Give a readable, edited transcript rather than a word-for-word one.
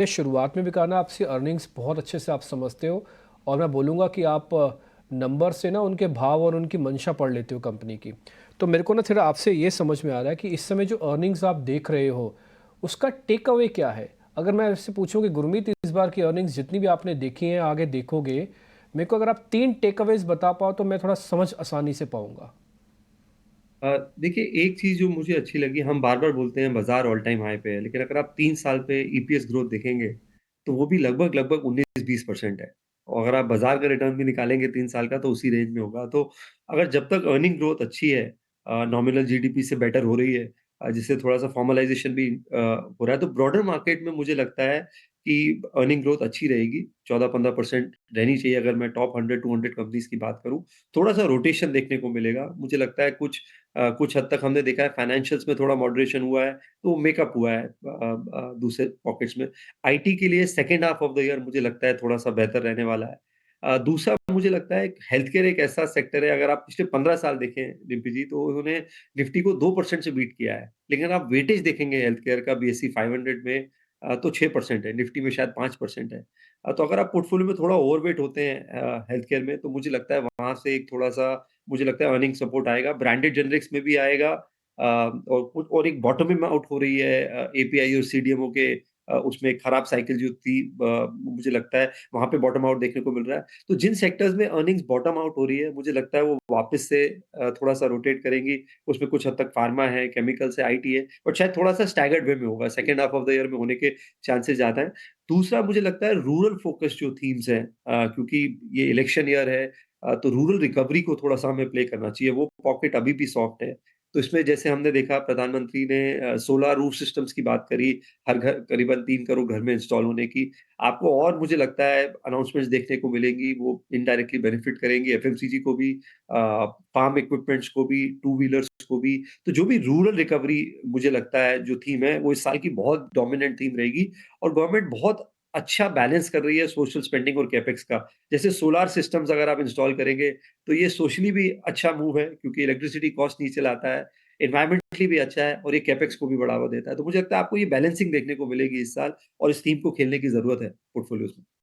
ने शुरुआत में भी कहा ना आपसी अर्निंग्स बहुत अच्छे से आप समझते हो और मैं बोलूँगा कि आप नंबर से ना उनके भाव और उनकी मंशा पढ़ लेते हो कंपनी की। तो मेरे को ना थोड़ा आपसे ये समझ में आ रहा है कि इस समय जो अर्निंग्स आप देख रहे हो, उसका टेक अवे क्या है? अगर मैं आपसे पूछूँ कि गुरमीत इस बार की अर्निंग्स जितनी भी आपने देखी हैं, आगे देखोगे, मेरे को अगर आप 3 टेक अवेज़ बता पाओ तो मैं थोड़ा समझ आसानी से पाऊँगा। देखिए एक चीज़ जो मुझे अच्छी लगी, हम बार-बार बोलते हैं बाज़ार ऑल टाइम हाई पे है, लेकिन अगर आप 3 साल पे ईपीएस ग्रोथ देखेंगे, तो वो भी लगभग-लगभग 19-20% है। और अगर आप बाज़ार का रिटर्न भी निकालेंगे 3 साल का, तो उसी रेंज में होगा। तो अगर जब तक अर्निंग ग्रोथ अच्छी है, नॉमिनल जीडीपी से बेटर हो रही है, जिससे थोड़ा-सा फॉर्मलाइज़ेशन भी हो रहा है, तो ब्रॉडर मार्केट में मुझे लगता है कि अर्निंग ग्रोथ अच्छी रहेगी, 14-15% रहनी चाहिए अगर मैं टॉप 100-200 कंपनीज़ की बात करूँ। थोड़ा-सा रोटेशन देखने को मिलेगा। मुझे लगता है कुछ हद तक हमने देखा है फाइनेंशियल्स में थोड़ा मॉडरेशन हुआ है, तो मेकअप हुआ है दूसरे पॉकेट्स में। आईटी के लिए second half of the year मुझे लगता है थोड़ा-सा बेहतर रहने वाला है। दूसरा मुझे लगता है हेल्थ केयर एक ऐसा सेक्टर है, अगर आप पिछले 15 साल देखें डिम्पी जी, तो उन्होंने निफ्टी को 2% से बीट किया है। लेकिन आप वेटेज देखेंगे हेल्थ केयर का बीएसई 500 में, तो 6% है, निफ्टी में शायद 5% है। तो अगर आप पोर्टफोलियो में थोड़ा ओवरवेट होते हैं हेल्थ केयर में, तो मुझे लगता है वहाँ से एक थोड़ा-सा मुझे लगता है अर्निंग सपोर्ट आएगा, ब्रांडेड जेनरिक्स में भी आएगा, और एक बॉटमिंग आउट हो रही है एपीआई और सीडीएमओ के, उसमें एक खराब साइकिल जो थी, मुझे लगता है वहाँ पे बॉटम आउट देखने को मिल रहा है। तो जिन सेक्टर्स में अर्निंग्स बॉटम आउट हो रही है, मुझे लगता है वो वापस से थोड़ा-सा रोटेट करेंगी। उसमें कुछ हद तक फार्मा है, केमिकल्स है, आईटी है, बट शायद थोड़ा-सा स्टैगर्ड वे में होगा, second half of the year में होने के चांसेस ज़्यादा हैं। दूसरा मुझे लगता है रूरल फोकस जो थीम्स हैं, क्योंकि ये इलेक्शन ईयर है, तो रूरल रिकवरी को थोड़ा-सा हमें प्ले करना चाहिए, वो पॉकेट अभी भी सॉफ्ट है। तो इसमें जैसे हमने देखा प्रधानमंत्री ने सोलर रूफ सिस्टम्स की बात करी, हर घर करीबन 3 करोड़ घर में इंस्टॉल होने की। आपको और मुझे लगता है अनाउंसमेंट्स देखने को मिलेंगी, वो इनडायरेक्टली बेनिफिट करेंगी एफएमसीजी को भी, फार्म इक्विपमेंट्स को भी, टू व्हीलर्स को भी। तो जो भी रूरल रिकवरी मुझे लगता है जो थीम है, वो इस साल की बहुत डोमिनेंट थीम रहेगी, और गवर्नमेंट बहुत अच्छा बैलेंस कर रही है सोशल स्पेंडिंग और कैपेक्स का। जैसे सोलार सिस्टम्स अगर आप इंस्टॉल करेंगे, तो ये सोशली भी अच्छा मूव है, क्योंकि इलेक्ट्रिसिटी कॉस्ट नीचे लाता है, एनवायरमेंटली भी अच्छा है, और ये कैपेक्स को भी बढ़ावा देता है। तो मुझे लगता है आपको ये बैलेंसिंग देखने को मिलेगी इस साल, और इस थीम को खेलने की ज़रूरत है पोर्टफोलियोज़ में।